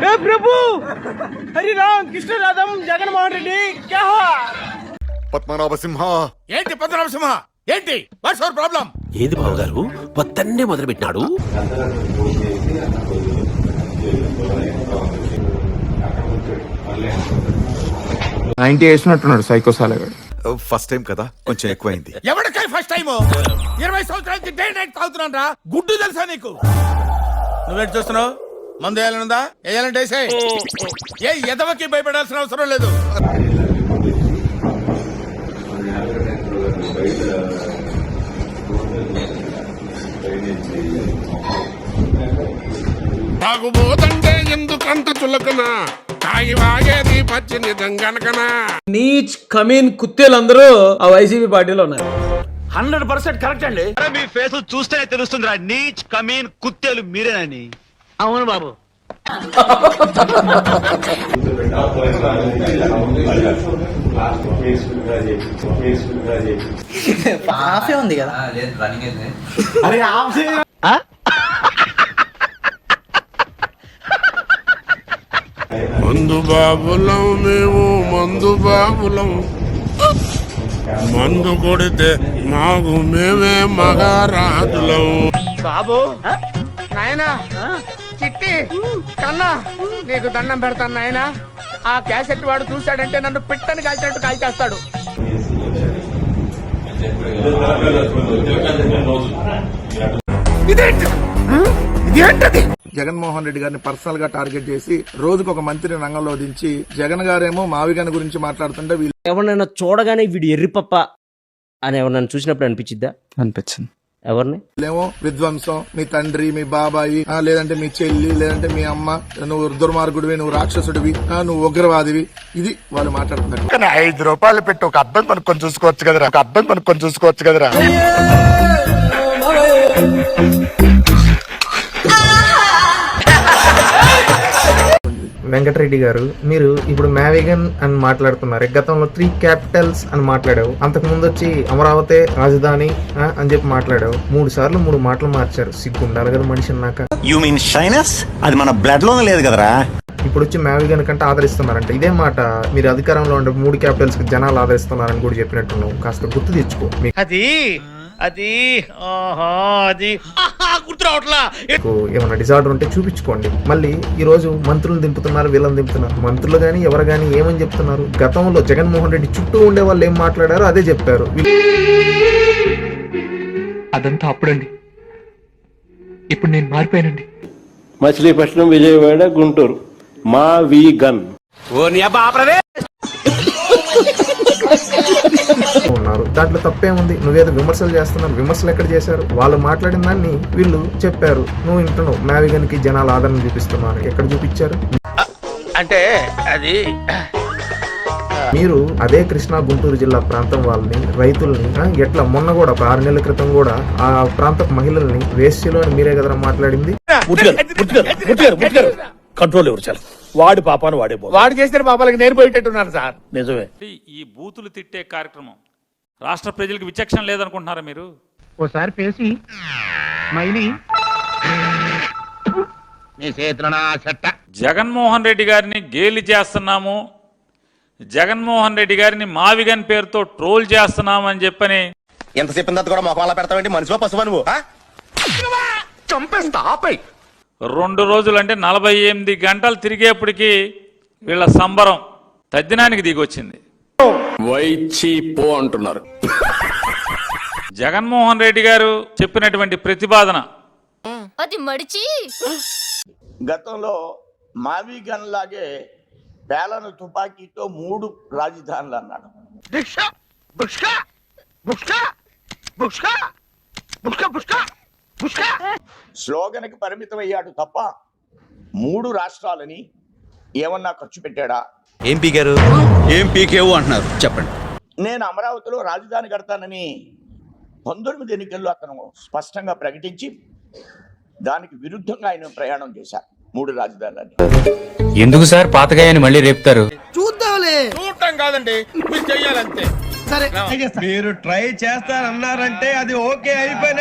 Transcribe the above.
हे प्रभु हरि राम कृष्ण राधम जगन मोहन रेड्डी क्या हुआ? పద్మనాభ సింహ ఏంటి పద్మనాభ సింహ ఏంటి వాట్స్ యువర్ ప్రాబ్లం? ఏది బావగారు పొద్దున్నే మొదలు పెట్టినాడు. వేసినట్టున్నాడు సైకోసాలగాడు. ఫస్ట్ టైం కదా కొంచెం ఎక్కువైంది. ఎవరికై ఫస్ట్ టైం? 20 సంవత్సరాలకి డే నైట్ తాగుతున్నాను రా. గుడ్డు తెలుసా నీకు? నువ్వేంటి చూస్తున్నావు? మందు వేయాలనుందా? వేయాలంటే ఏ ఎదవకి భయపడాల్సిన అవసరం లేదు. తాగుబోతంటే ఎందుకంత చులకనా? తాగి వాగేది పచ్చి నిజం గనకనా? నీచ్ కమీన్ కుత్తేలందరూ ఆ వైసీపీ పార్టీలో ఉన్నారు. 100% కరెక్ట్ అండి. మీ ఫేస్ చూస్తేనే తెలుస్తుందిరా నీచ్ కమీన్ కుత్తేలు మీరేనని. అవును బాబు. హాఫే ఉంది కదా. అరే ఆఫ్ మందు బాబులం మేము మందు బాబులం, మందు కొడితే మాకు మేమే మగారాజులం. బాబు నాయనా చిట్టి కన్నా నీకు దండం పెడతాను నాయనా. ఆ క్యాసెట్ వాడు చూశాడంటే నన్ను పిట్టని కాల్చినట్టు కాల్చేస్తాడు. జగన్మోహన్ రెడ్డి గారిని పర్సనల్ గా టార్గెట్ చేసి రోజుకు ఒక మంత్రిని రంగంలో దించి జగన్ గారేమో మావిగాని గురించి మాట్లాడుతుంటే వీళ్ళు ఎవరినైనా చూడగానే వీడు ఎర్రిపప్ప అని ఎవరినైనా చూసినప్పుడు అనిపించిద్దా? అనిపించింది. ఎవరిని? ఏమో విధ్వంసం, మీ తండ్రి, మీ బాబాయి, లేదంటే మీ చెల్లి, లేదంటే మీ అమ్మ, నువ్వు దుర్మార్గుడివి, నువ్వు రాక్షసుడివి, నువ్వు ఉగ్రవాదివి, ఇది వాళ్ళు మాట్లాడుతున్నారు. 5 రూపాయలు పెట్టి ఒక అద్దం కొనుక్కొని చూసుకోవచ్చు కదరా. వెంకటరెడ్డి గారు, మీరు ఇప్పుడు మ్యావిగన్ అని మాట్లాడుతున్నారు. గతంలో 3 క్యాపిటల్స్ అని మాట్లాడావు. అంతకు ముందు వచ్చి అమరావతి రాజధాని అని చెప్పి మాట్లాడావు. 3 సార్లు 3 మాటలు మార్చారు. సిగ్గు ఉండాలి కదా మనిషి అన్నాక. You mean shyness? అది మన బ్లడ్ లోనే లేదు కదరా. ఇప్పుడు వచ్చి మ్యావిగన్ కంటే ఆదరిస్తున్నారంట. ఇదే మాట మీరు అధికారంలో ఉండే 3 క్యాపిటల్స్ కి జనాలు ఆదరిస్తున్నారని కూడా చెప్పినట్టున్నావు. కాస్త గుర్తు తెచ్చుకో. ఏమైనా డిజార్డర్ ఉంటే చూపించుకోండి. మళ్ళీ ఈ రోజు మంత్రులు దింపుతున్నారు, వీళ్ళని దింపుతున్నారు. మంత్రులు గాని ఎవరు గాని ఏమని చెప్తున్నారు? గతంలో జగన్మోహన్ రెడ్డి చుట్టూ ఉండే వాళ్ళు ఏం మాట్లాడారో అదే చెప్పారు. అదంతా అప్పుడండి. ఇప్పుడు నేను మారిపోయానండి. మచిలీపట్నం, విజయవాడ, గుంటూరు మా వీగన్ ఉన్నారు. దాంట్లో తప్పేముంది? నువ్వేదో విమర్శలు చేస్తున్నావు. విమర్శలు ఎక్కడ చేశారు? వాళ్ళు మాట్లాడిన దాన్ని వీళ్ళు చెప్పారు. నువ్వు వింటున్నావు. మ్యావిగన్ కి జనాలు ఆదరణ చూపిస్తున్నారు. ఎక్కడ చూపించారు? అంటే అది మీరు అదే కృష్ణా గుంటూరు జిల్లా ప్రాంతం వాళ్ళని, రైతుల్ని ఎట్లా మొన్న కూడా 6 నెలల క్రితం కూడా ఆ ప్రాంత మహిళల్ని వేశ్యలో అని మీరే కదరా మాట్లాడింది. కంట్రోల్ ఎవరు చాలు. వాడి పాపాను వాడు చేసిన పాపాలకి నేను పోయేటట్టున్నాను సార్. నిజమే. ఈ బూతులు తిట్టే కార్యక్రమం రాష్ట్ర ప్రజలకు విచక్షణ లేదనుకుంటున్నారా మీరు? ఓసారి పేసి మైలి నీ చేతుల నా చెట్ట. జగన్మోహన్ రెడ్డి గారిని గేలి చేస్తున్నాము, జగన్మోహన్ రెడ్డి గారిని మావిగన్ పేరుతో ట్రోల్ చేస్తున్నాము అని చెప్పని ఎంత చెప్పిన కూడా మొక్కలా పెడతావేంటి? మనిషివా పశువా నువ్వు? చంపేస్తా ఆపై. 2 రోజులు అంటే 48 గంటలు తిరిగేప్పటికీ వీళ్ళ సంబరం తద్దినానికి దిగొచ్చింది. అంటున్నారు. జగన్మోహన్ రెడ్డి గారు చెప్పినటువంటి ప్రతిపాదన అది మడిచి గతంలో మావిగన్ లాగే పేలన తుపాకీతో 3 రాజధానులు అన్నాడు. స్లోగన్ కి పరిమితం అయ్యాడు తప్ప 3 రాష్ట్రాలని ఏమన్నా ఖర్చు పెట్టాడా? ఏం పీకారు? ఏం పీకేవు అంటున్నారు చెప్పండి. నేను అమరావతిలో రాజధాని కడతానని 19 ఎన్నికల్లో అతను స్పష్టంగా ప్రకటించి దానికి విరుద్ధంగా ఆయన ప్రయాణం చేశారు. 3 రాజధానులని ఎందుకు సార్ పాతగాయని మళ్ళీ రేపుతారు? చూడటం కాదండి, మీరు చెయ్యాలంతే. మీరు ట్రై చేస్తారన్నారంటే అది ఓకే అయిపోయిన